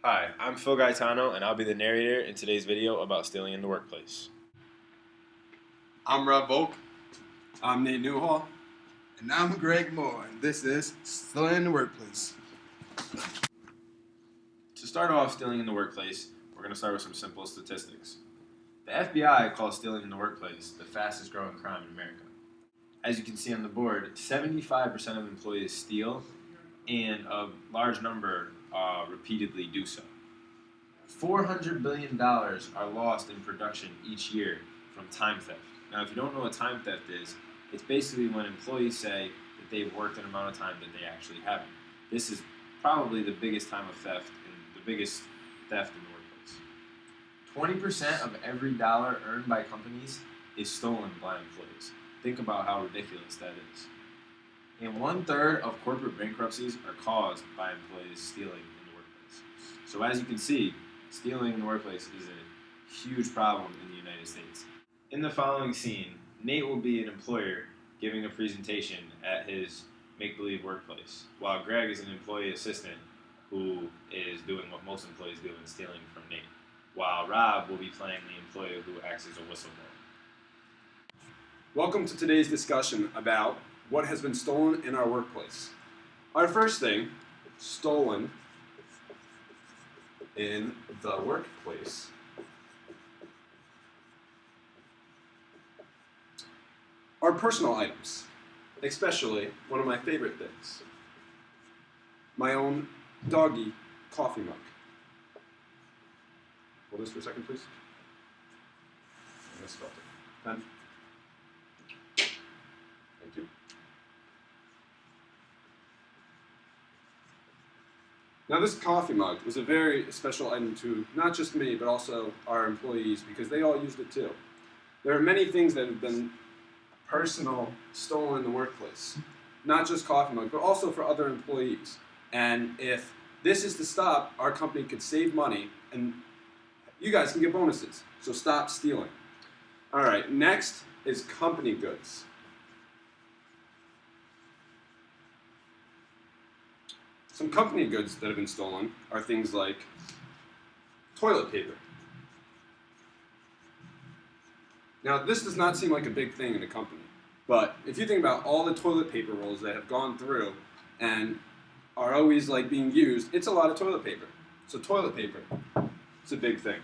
Hi, I'm Phil Gaetano, and I'll be the narrator in today's video about stealing in the workplace. I'm Rob Volk. I'm Nate Newhall. And I'm Greg Moore, and this is Stealing in the Workplace. To start off stealing in the workplace, we're going to start with some simple statistics. The FBI calls stealing in the workplace the fastest growing crime in America. As you can see on the board, 75% of employees steal, and a large number repeatedly do so. $400 billion are lost in production each year from time theft. Now, if you don't know what time theft is, it's basically when employees say that they've worked an amount of time that they actually haven't. This is probably the biggest time of theft and the biggest theft in the workplace. 20% of every dollar earned by companies is stolen by employees. Think about how ridiculous that is. And 1/3 of corporate bankruptcies are caused by employees stealing in the workplace. So as you can see, stealing in the workplace is a huge problem in the United States. In the following scene, Nate will be an employer giving a presentation at his make-believe workplace, while Greg is an employee assistant who is doing what most employees do and stealing from Nate, while Rob will be playing the employee who acts as a whistleblower. Welcome to today's discussion about what has been stolen in our workplace. Our first thing, stolen in the workplace, are personal items, especially one of my favorite things, my own doggy coffee mug. Hold this for a second, please. I misspelled it. Pen. Thank you. Now, this coffee mug was a very special item to not just me, but also our employees, because they all used it too. There are many things that have been personal stolen in the workplace, not just coffee mug, but also for other employees. And if this is to stop, our company could save money, and you guys can get bonuses. So stop stealing. All right, next is company goods. Some company goods that have been stolen are things like toilet paper. Now, this does not seem like a big thing in a company, but if you think about all the toilet paper rolls that have gone through and are always like being used, it's a lot of toilet paper. So toilet paper, it's a big thing.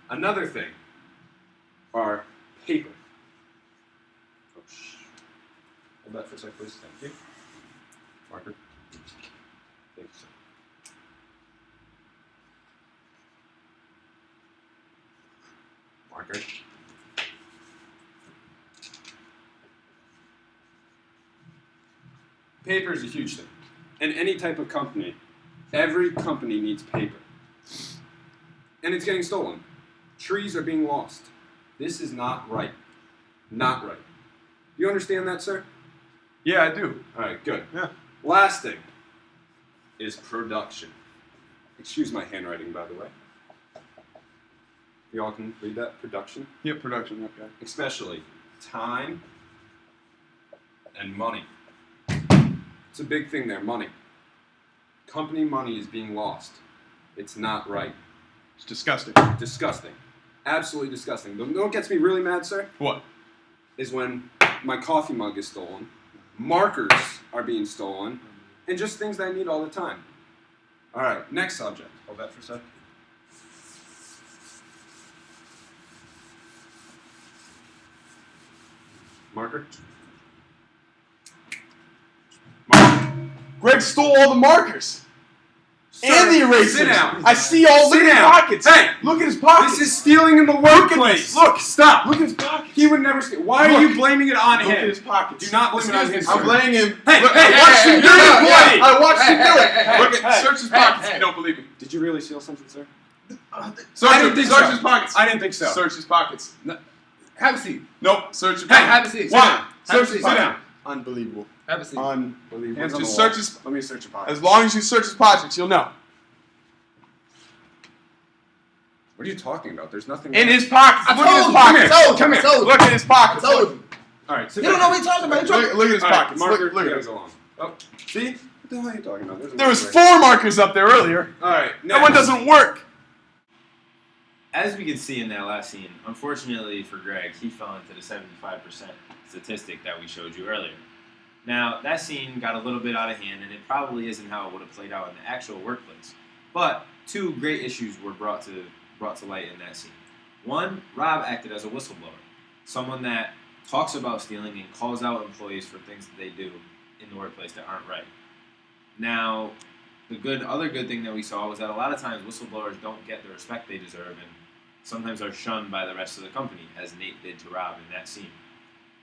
Another thing are paper. Oh, hold that for a sec, please. Thank you. Marker. Thank you, sir. Marker. Paper is a huge thing. In any type of company, every company needs paper. And it's getting stolen. Trees are being lost. This is not right. Not right. Do you understand that, sir? Yeah, I do. All right, good. Yeah. Last thing is production. Excuse my handwriting, by the way. You all can read that? Production? Yeah, production, okay. Especially time and money. It's a big thing there, money. Company money is being lost. It's not right. It's disgusting. Disgusting. Absolutely disgusting. But you know what gets me really mad, sir? What? Is when my coffee mug is stolen, markers are being stolen, and just things that I need all the time. All right, next subject. Hold that for a sec. Marker. Greg stole all the markers. Sir, And the erasers. sit down. I see all. Look Sit at his down. pockets. Hey, look at his pockets. This is stealing in the workplace. Look, stop. Look at his pockets. He would never steal. Why are you blaming it on Look him? at his pockets. Do not blame it on him, sir. I'm blaming him. Hey, Look, hey, I watched him do it. yeah. I watched him do it. Look at hey, search his pockets if you don't believe me. Did you really steal something, sir? Search his pockets. I didn't think so. Search his pockets. No, have a seat. Nope. Search his Hey, pockets. have a seat. Why? Have a Search seat. his Sit pockets. down. Unbelievable. Have a seat. Unbelievable. Hands on Just the wall. search his. Let me search your pocket. As long as you search his pockets, you'll know. What are you talking about? There's nothing In there. his pockets. I Look at his told you. pockets. I told you. Come here. I told you. Look at his pockets. I told you. All right, sit You don't back. know what he's talking about. Look at his All right, pockets. Marker, Look at you his. go along. Oh, see? the hell are you talking about? There was 4 markers up there earlier. All right, That one doesn't work. As we can see in that last scene, unfortunately for Greg, he fell into the 75% statistic that we showed you earlier. Now, that scene got a little bit out of hand, and it probably isn't how it would have played out in the actual workplace. But 2 great issues were brought to light in that scene. One, Rob acted as a whistleblower, someone that talks about stealing and calls out employees for things that they do in the workplace that aren't right. Now, the other good thing that we saw was that a lot of times whistleblowers don't get the respect they deserve and sometimes are shunned by the rest of the company, as Nate did to Rob in that scene.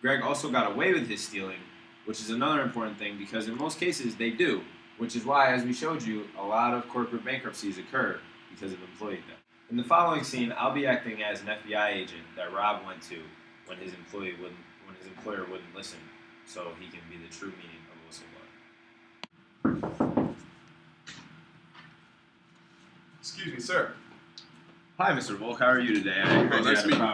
Greg also got away with his stealing, which is another important thing because in most cases they do, which is why, as we showed you, a lot of corporate bankruptcies occur because of employee theft. In the following scene, I'll be acting as an FBI agent that Rob went to when his employer wouldn't listen, so he can be the true meaning of a whistleblower. Excuse me, sir. Hi, Mr. Volk. How are you today? I heard nice to meet you. I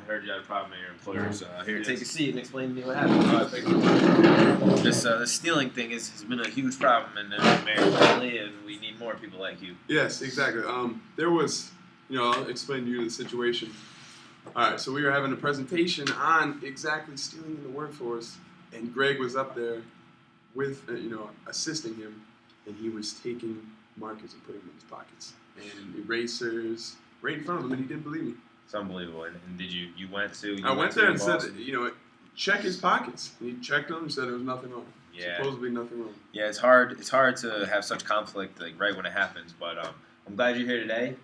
heard you had a problem at your employer, so here, Yes. take a seat and explain to me what happened. Thank you. This stealing thing has been a huge problem in America lately, and we need more people like you. Yes, exactly. There was, I'll explain to you the situation. All right, so we were having a presentation on exactly stealing in the workforce, and Greg was up there with, assisting him, and he was taking markers and putting them in his pockets, and erasers right in front of him, and he didn't believe me. It's unbelievable. And did you went to? I went there and said, check his pockets. And he checked them and said there was nothing wrong. Yeah. Supposedly nothing wrong. Yeah, it's hard. It's hard to have such conflict like right when it happens. But I'm glad you're here today,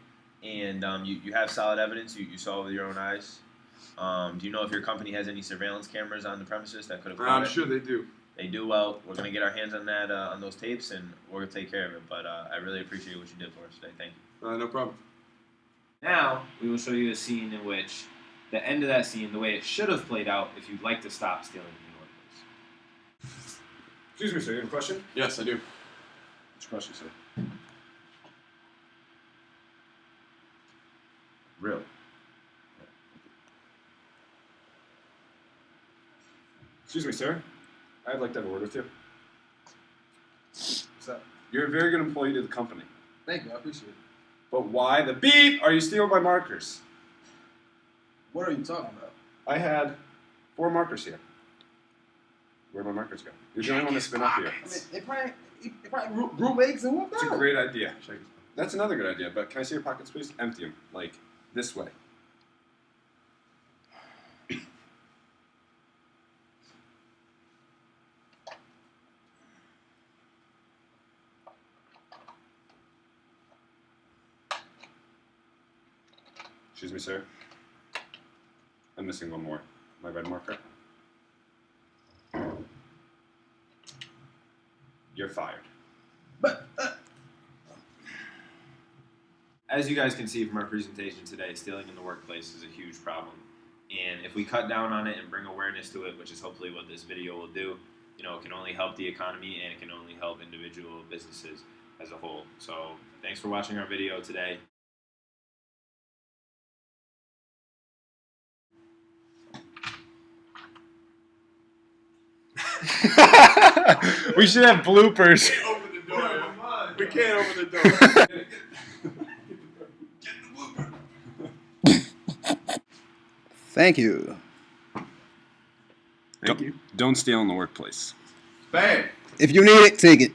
and you have solid evidence. You saw it with your own eyes. Do you know if your company has any surveillance cameras on the premises that could have caught I'm it? sure they do. They do. Well, we're gonna get our hands on that on those tapes, and we're gonna take care of it. But I really appreciate what you did for us today. Thank you. No problem. Now we will show you a scene in which the end of that scene, the way it should have played out, if you'd like to stop stealing in the workplace. Excuse me, sir. You have a question? Yes, I do. What's your question, sir? Really? Excuse me, sir. I'd like to have a word with you. What's up? You're a very good employee to the company. Thank you. I appreciate it. But why the beep are you stealing my markers? What are you talking about? I had 4 markers here. Where'd my markers go? You're the only one that's been up here. I mean, they probably grew legs and whooped It's a out. great idea. That's another good idea, but can I see your pockets, please? Empty them, like this way. Excuse me, sir. I'm missing one more. My red marker. You're fired. But As you guys can see from our presentation today, stealing in the workplace is a huge problem. And if we cut down on it and bring awareness to it, which is hopefully what this video will do, it can only help the economy and it can only help individual businesses as a whole. So thanks for watching our video today. We should have bloopers. Open the door. We can't open the door. thank you. Don't steal in the workplace. Bang. If you need it, take it.